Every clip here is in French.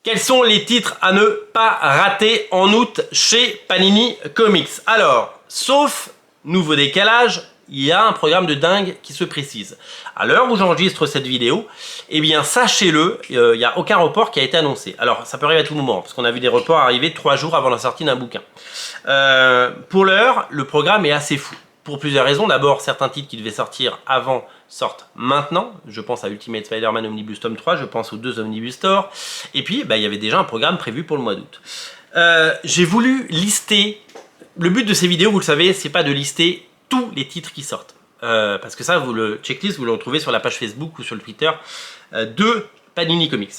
Quels sont les titres à ne pas rater en août chez Panini Comics? Alors, sauf nouveau décalage, il y a un programme de dingue qui se précise. À l'heure où j'enregistre cette vidéo, eh bien sachez-le, il n'y a aucun report qui a été annoncé. Alors, ça peut arriver à tout moment, parce qu'on a vu des reports arriver 3 jours avant la sortie d'un bouquin. Pour l'heure, le programme est assez fou. Pour plusieurs raisons. D'abord, certains titres qui devaient sortir avant sortent maintenant. Je pense à Ultimate Spider-Man Omnibus tome 3, je pense aux 2 Omnibus Thor. Et puis, il y avait déjà un programme prévu pour le mois d'août. J'ai voulu lister... Le but de ces vidéos, vous le savez, c'est pas de lister tous les titres qui sortent. Parce que ça, le checklist, vous le retrouvez sur la page Facebook ou sur le Twitter de Panini Comics.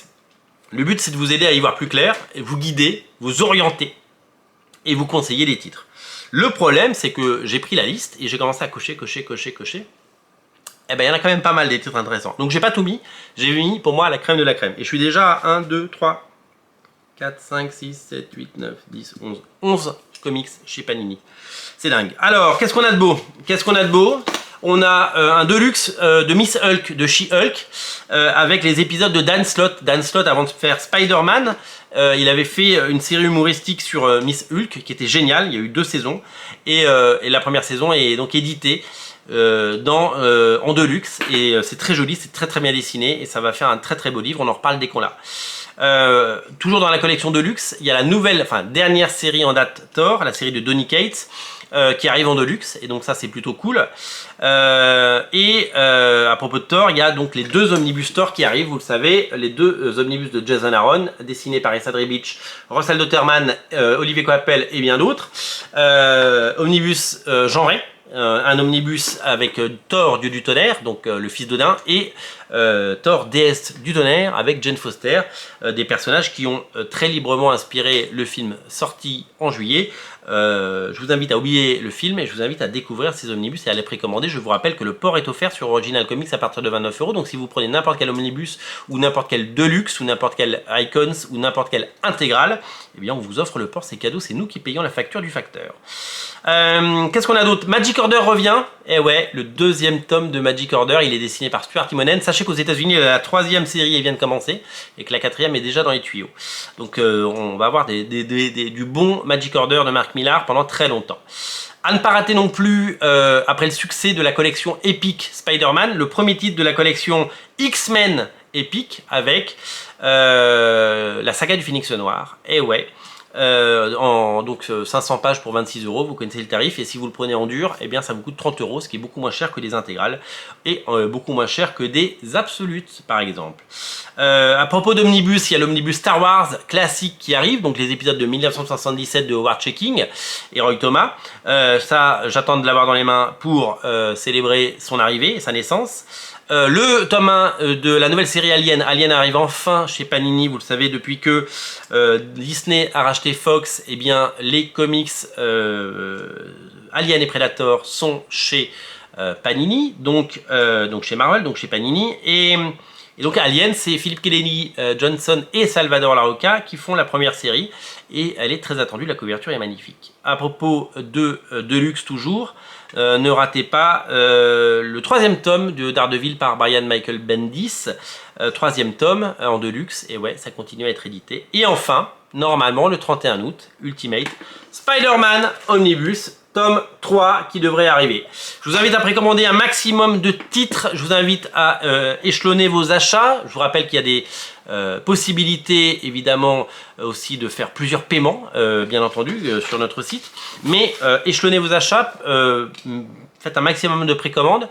Le but, c'est de vous aider à y voir plus clair, vous guider, vous orienter et vous conseiller les titres. Le problème, c'est que j'ai pris la liste et j'ai commencé à cocher. Eh ben, il y en a quand même pas mal des titres intéressants. Donc, j'ai pas tout mis. J'ai mis, pour moi, la crème de la crème. Et je suis déjà à 1, 2, 3, 4, 5, 6, 7, 8, 9, 10, 11. 11 comics chez Panini. C'est dingue. Alors, qu'est-ce qu'on a de beau? On a un Deluxe de Miss Hulk, de She-Hulk, avec les épisodes de Dan Slott. Dan Slott, avant de faire Spider-Man, il avait fait une série humoristique sur Miss Hulk, qui était géniale. Il y a eu 2 saisons. Et la première saison est donc éditée en Deluxe. Et c'est très joli, c'est très bien dessiné. Et ça va faire un très beau livre. On en reparle dès qu'on l'a. Toujours dans la collection Deluxe, il y a la dernière série en date Thor, la série de Donny Cates, qui arrive en Deluxe, et donc ça c'est plutôt cool. À propos de Thor, il y a donc les 2 omnibus Thor qui arrivent, vous le savez, les 2 omnibus de Jason Aaron, dessinés par Esa Drebic, Russell Dauterman, Olivier Coipel et bien d'autres. Omnibus genré. Un omnibus avec Thor, dieu du tonnerre, donc le fils d'Odin, et Thor, déesse du tonnerre, avec Jane Foster, des personnages qui ont très librement inspiré le film sorti en juillet. Je vous invite à oublier le film et je vous invite à découvrir ces omnibus et à les précommander. Je vous rappelle que le port est offert sur Original Comics à partir de 29 €. Donc si vous prenez n'importe quel omnibus ou n'importe quel Deluxe ou n'importe quel Icons ou n'importe quel Intégral, eh bien on vous offre le port, c'est cadeau, c'est nous qui payons la facture du facteur. Qu'est-ce qu'on a d'autre? Magic Order revient. Et ouais, le 2e tome de Magic Order, il est dessiné par Stuart Immonen. Sachez qu'aux États-Unis, la 3e série vient de commencer et que la 4e est déjà dans les tuyaux. Donc on va avoir du bon Magic Order de Mark Millar pendant très longtemps. À ne pas rater non plus, après le succès de la collection Epic Spider-Man, le premier titre de la collection X-Men Epic avec la saga du Phénix Noir. Et ouais. Donc 500 pages pour 26 €, vous connaissez le tarif, et si vous le prenez en dur, eh bien ça vous coûte 30 €, ce qui est beaucoup moins cher que des intégrales et beaucoup moins cher que des absolutes par exemple. À propos d'omnibus, il y a l'omnibus Star Wars classique qui arrive, donc les épisodes de 1977 de Howard Checking et Roy Thomas. Ça, j'attends de l'avoir dans les mains pour célébrer son arrivée et sa naissance. Le tome 1 de la nouvelle série Alien arrive enfin chez Panini. Vous le savez, depuis que Disney a racheté Fox, eh bien les comics Alien et Predator sont chez Panini, donc chez Marvel, donc chez Panini. Et donc Alien, c'est Philip Kennedy Johnson et Salvador Larroca qui font la première série, et elle est très attendue, la couverture est magnifique. À propos de Deluxe toujours, ne ratez pas le 3e tome de Daredevil par Brian Michael Bendis, 3e tome en Deluxe, et ouais, ça continue à être édité. Et enfin, normalement, le 31 août, Ultimate Spider-Man Omnibus, tome 3 qui devrait arriver. Je vous invite à précommander un maximum de titres, je vous invite à échelonner vos achats. Je vous rappelle qu'il y a des possibilités évidemment aussi de faire plusieurs paiements, bien entendu, sur notre site. Mais échelonnez vos achats, faites un maximum de précommandes.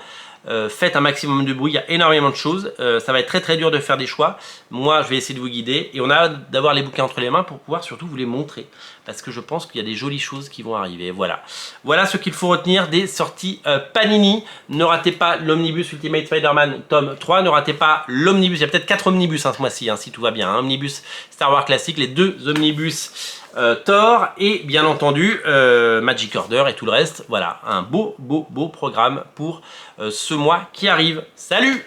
Faites un maximum de bruit, il y a énormément de choses, ça va être très dur de faire des choix. Moi je vais essayer de vous guider, et on a hâte d'avoir les bouquins entre les mains pour pouvoir surtout vous les montrer, parce que je pense qu'il y a des jolies choses qui vont arriver. Voilà ce qu'il faut retenir des sorties Panini. Ne ratez pas l'omnibus Ultimate Spider-Man tome 3, ne ratez pas l'omnibus, il y a peut-être 4 omnibus ce mois-ci, si tout va bien, omnibus Star Wars classique, les 2 omnibus Thor, et bien entendu Magic Order et tout le reste. Voilà, un beau programme pour ce mois qui arrive. Salut!